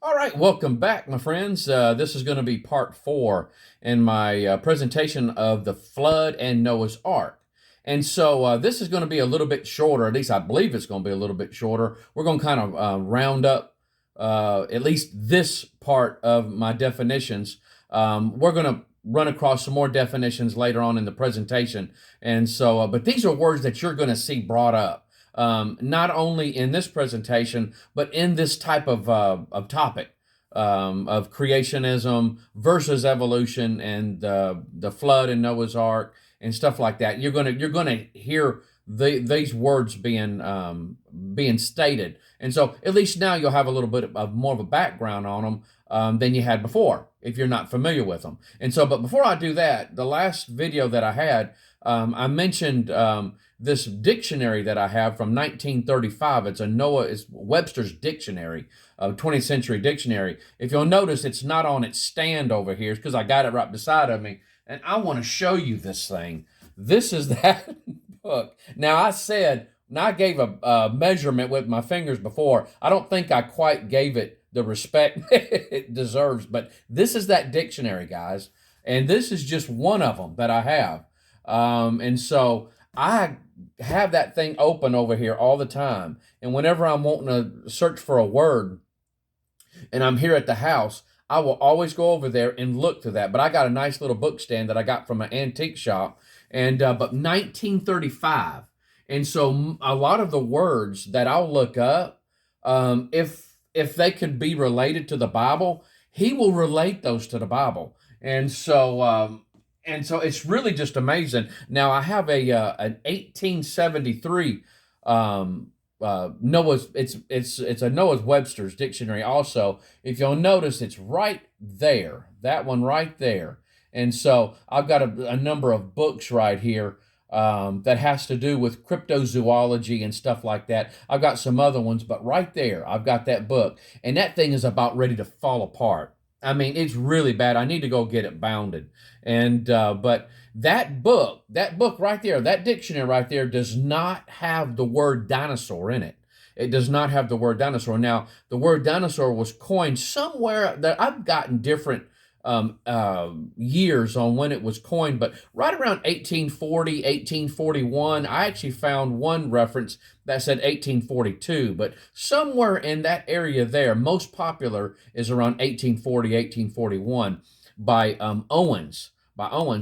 All right, welcome back, my friends. This is going to be part four in my presentation of the flood and Noah's Ark. And so this is going to be a little bit shorter, at least I believe it's going to be a little bit shorter. We're going to kind of round up at least this part of my definitions. We're going to run across some more definitions later on in the presentation. And so, but these are words that you're going to see brought up not only in this presentation, but in this type of topic of creationism versus evolution and the flood and Noah's Ark and stuff like that. You're gonna hear these words being stated, and so at least now you'll have a little bit of more of a background on them than you had before if you're not familiar with them. And so, but before I do that, the last video that I had, I mentioned this dictionary that I have from 1935. It's Webster's Dictionary, 20th Century Dictionary. If you'll notice, it's not on its stand over here because I got it right beside of me, and I want to show you this thing. This is that book. Now I gave a measurement with my fingers before. I don't think I quite gave it the respect it deserves, but this is that dictionary, guys, and this is just one of them that I have. And so I have that thing open over here all the time. And whenever I'm wanting to search for a word and I'm here at the house, I will always go over there and look through that. But I got a nice little book stand that I got from an antique shop, and but 1935. And so a lot of the words that I'll look up, if they could be related to the Bible, he will relate those to the Bible. And so it's really just amazing. Now I have an 1873 Noah's. It's a Noah's Webster's dictionary. Also, if you'll notice, it's right there. That one right there. And so I've got a number of books right here that has to do with cryptozoology and stuff like that. I've got some other ones, but right there, I've got that book, and that thing is about ready to fall apart. I mean, it's really bad. I need to go get it bounded. And but that book right there, that dictionary right there, does not have the word dinosaur in it. It does not have the word dinosaur. Now, the word dinosaur was coined somewhere that I've gotten different years on when it was coined, but right around 1840, 1841, I actually found one reference that said 1842, but somewhere in that area there, most popular is around 1840, 1841 by Owens.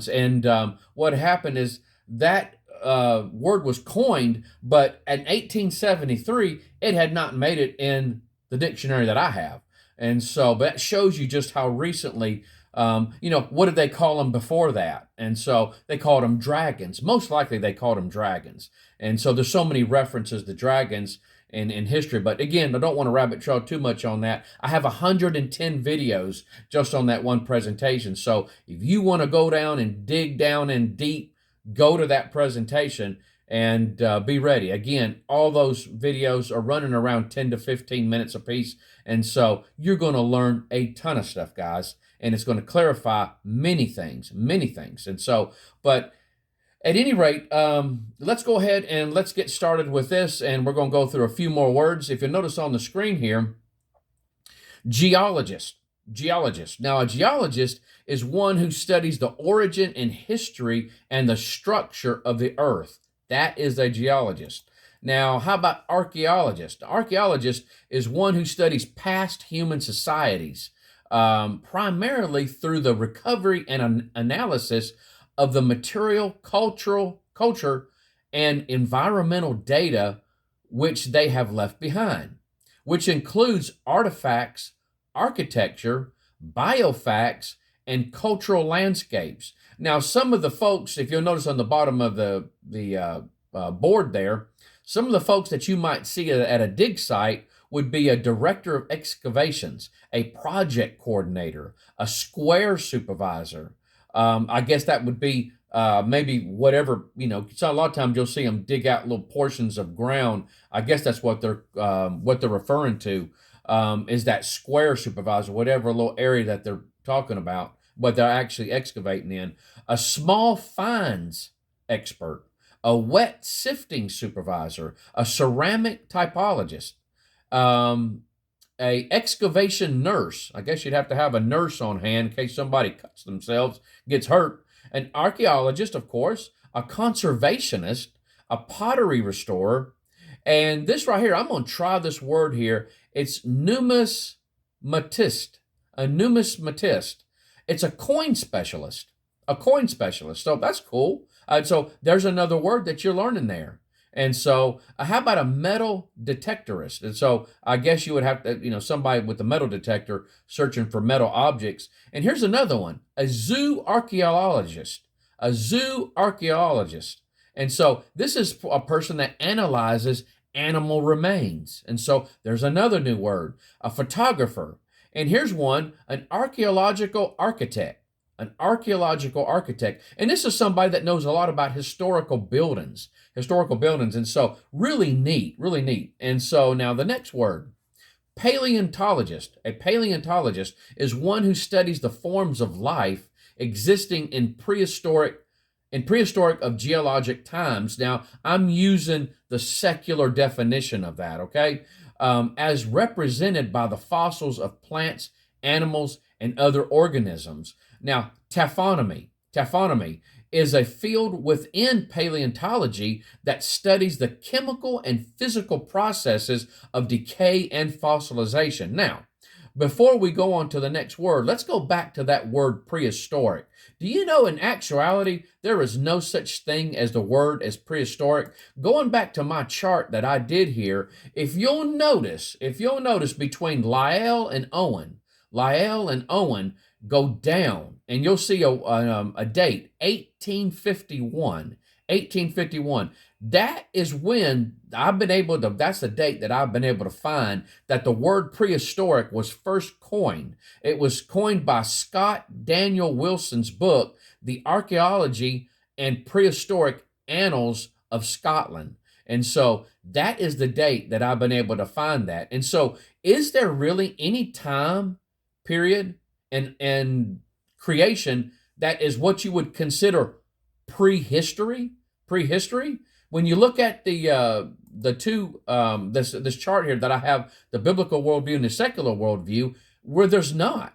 And what happened is that word was coined, but in 1873, it had not made it in the dictionary that I have. And so that shows you just how recently, what did they call them before that? And so they called them dragons. Most likely they called them dragons. And so there's so many references to dragons in history. But again, I don't want to rabbit trail too much on that. I have 110 videos just on that one presentation. So if you want to go down and dig down in deep, go to that presentation and be ready. Again, all those videos are running around 10 to 15 minutes apiece. And so you're going to learn a ton of stuff, guys. And it's going to clarify many things, many things. And so, but at any rate, let's go ahead and let's get started with this. And we're going to go through a few more words. If you notice on the screen here, geologist. Geologist. Now, a geologist is one who studies the origin and history and the structure of the earth. That is a geologist. Now, how about archaeologist? Archaeologist is one who studies past human societies, primarily through the recovery and analysis of the material, culture, and environmental data which they have left behind, which includes artifacts, architecture, biofacts, and cultural landscapes. Now, some of the folks, if you'll notice on the bottom of the board there, some of the folks that you might see at a dig site would be a director of excavations, a project coordinator, a square supervisor. I guess that would be maybe whatever, so a lot of times you'll see them dig out little portions of ground. I guess that's what they're referring to, is that square supervisor, whatever little area that they're talking about, what they're actually excavating in. A small finds expert, a wet sifting supervisor, a ceramic typologist, a excavation nurse. I guess you'd have to have a nurse on hand in case somebody cuts themselves, gets hurt. An archaeologist, of course, a conservationist, a pottery restorer, and this right here, I'm going to try this word here. It's numismatist, a numismatist. It's a coin specialist, a coin specialist. So that's cool. So there's another word that you're learning there. And so, how about a metal detectorist? And so, I guess you would have to, somebody with a metal detector searching for metal objects. And here's another one: a zoo archaeologist. A zoo archaeologist. And so, this is a person that analyzes animal remains. And so, there's another new word: a photographer. And here's one: an archaeological architect. An archaeological architect. And this is somebody that knows a lot about historical buildings. And so really neat, really neat. And so now the next word, paleontologist. A paleontologist is one who studies the forms of life existing in prehistoric of geologic times. Now, I'm using the secular definition of that, okay? As represented by the fossils of plants, animals, and other organisms. Now, taphonomy is a field within paleontology that studies the chemical and physical processes of decay and fossilization. Now, before we go on to the next word, let's go back to that word prehistoric. Do you know in actuality, there is no such thing as the word as prehistoric? Going back to my chart that I did here, if you'll notice between Lyell and Owen go down, and you'll see a date, 1851. 1851. That is when that's the date that I've been able to find that the word prehistoric was first coined. It was coined by Scott Daniel Wilson's book, The Archaeology and Prehistoric Annals of Scotland. And so that is the date that I've been able to find that. And so is there really any time period and creation that is what you would consider prehistory? When you look at the two this chart here that I have, the biblical worldview and the secular worldview, where there's not.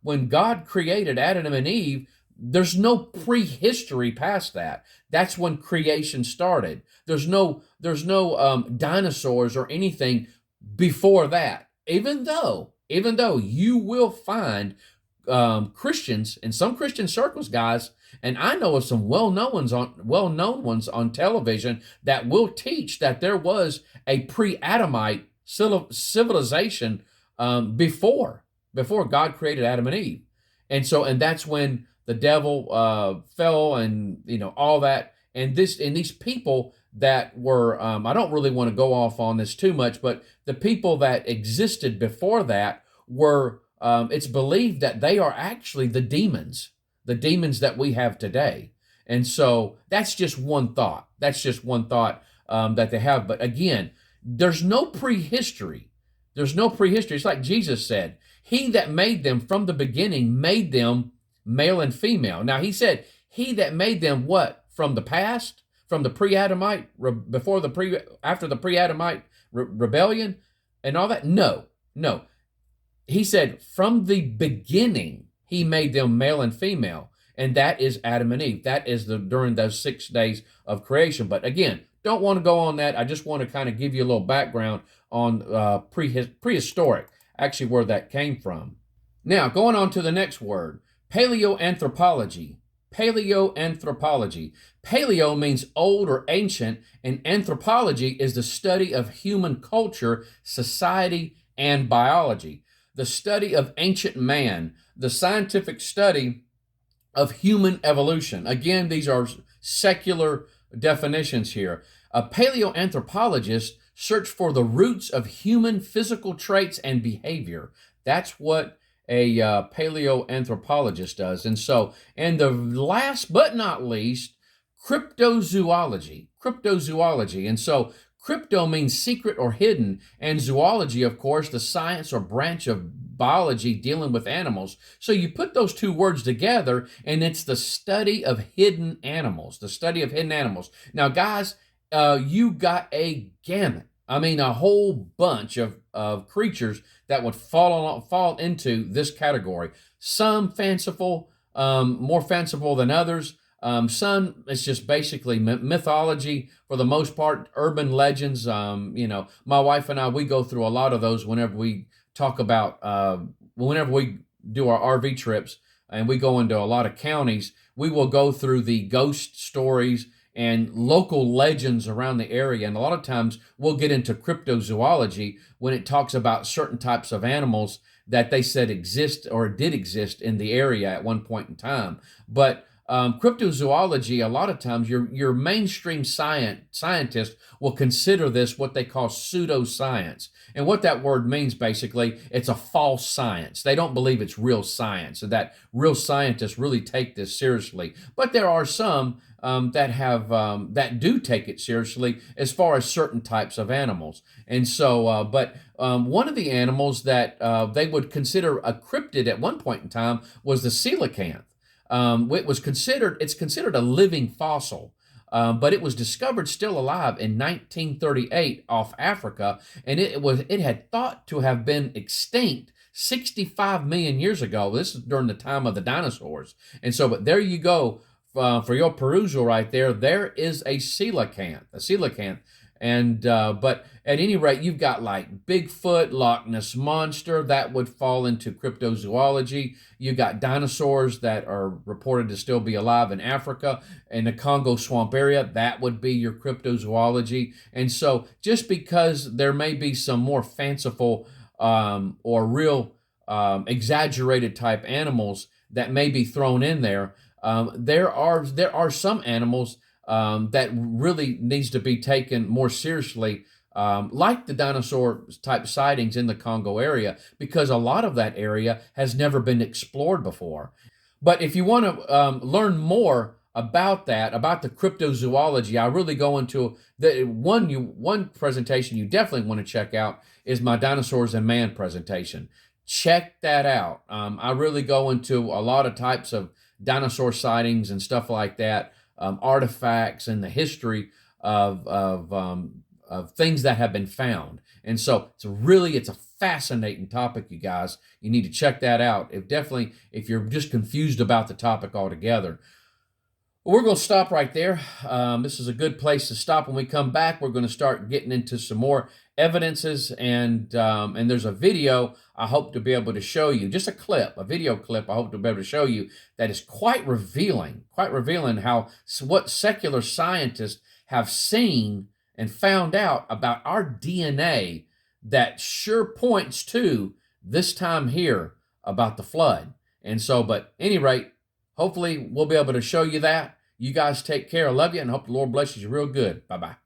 When God created Adam and Eve, there's no prehistory past that. That's when creation started. There's no dinosaurs or anything before that. Even though you will find Christians in some Christian circles, guys, and I know of some well-known ones on television that will teach that there was a pre-Adamite civilization before God created Adam and Eve, and that's when the devil fell, and all that, and these people that were I don't really want to go off on this too much, but the people that existed before that were it's believed that they are actually the demons that we have today. And so that's just one thought. That they have. But again, there's no prehistory. It's like Jesus said, he that made them from the beginning made them male and female. Now he said, he that made them what? From the past? From the pre-Adamite, after the pre-Adamite rebellion and all that? No. He said, from the beginning, he made them male and female. And that is Adam and Eve. That is during those 6 days of creation. But again, don't want to go on that. I just want to kind of give you a little background on prehistoric, actually where that came from. Now, going on to the next word, paleoanthropology. Paleo means old or ancient, and anthropology is the study of human culture, society, and biology. The study of ancient man, the scientific study of human evolution. Again, these are secular definitions here. A paleoanthropologist search for the roots of human physical traits and behavior. That's what a paleoanthropologist does. And the last but not least, cryptozoology. And so crypto means secret or hidden, and zoology, of course, the science or branch of biology dealing with animals. So you put those two words together, and it's the study of hidden animals. Now, guys, you got a gamut I mean, a whole bunch of creatures that would fall into this category. Some fanciful, more fanciful than others. Some it's just basically mythology for the most part, urban legends. My wife and I, we go through a lot of those whenever we talk about, whenever we do our RV trips and we go into a lot of counties, we will go through the ghost stories and local legends around the area. And a lot of times we'll get into cryptozoology when it talks about certain types of animals that they said exist or did exist in the area at one point in time. But cryptozoology, a lot of times your mainstream scientists will consider this what they call pseudoscience. And what that word means, basically, it's a false science. They don't believe it's real science, so that real scientists really take this seriously. But there are some that do take it seriously as far as certain types of animals. And so, one of the animals that they would consider a cryptid at one point in time was the coelacanth. It's considered a living fossil. But it was discovered still alive in 1938 off Africa, and it had thought to have been extinct 65 million years ago. This is during the time of the dinosaurs. And so, but there you go, for your perusal right there. There is a coelacanth. And but at any rate, you've got like Bigfoot, Loch Ness Monster, that would fall into cryptozoology. You've got dinosaurs that are reported to still be alive in Africa, in the Congo swamp area, that would be your cryptozoology. And so just because there may be some more fanciful or real exaggerated type animals that may be thrown in there, there are some animals that really needs to be taken more seriously, like the dinosaur type sightings in the Congo area, because a lot of that area has never been explored before. But if you want to learn more about that, about the cryptozoology, I really go into the one presentation you definitely want to check out is my Dinosaurs and Man presentation. Check that out. I really go into a lot of types of dinosaur sightings and stuff like that, artifacts and the history of things that have been found. And so it's a fascinating topic, you guys. You need to check that out. If you're just confused about the topic altogether. Well, we're going to stop right there. This is a good place to stop. When we come back, we're going to start getting into some more evidences, and there's a video I hope to be able to show you, just a video clip I hope to be able to show you that is quite revealing how what secular scientists have seen and found out about our DNA that sure points to this time here about the flood. And so, but at any rate, hopefully we'll be able to show you that. You guys take care. I love you and hope the Lord blesses you real good. Bye-bye.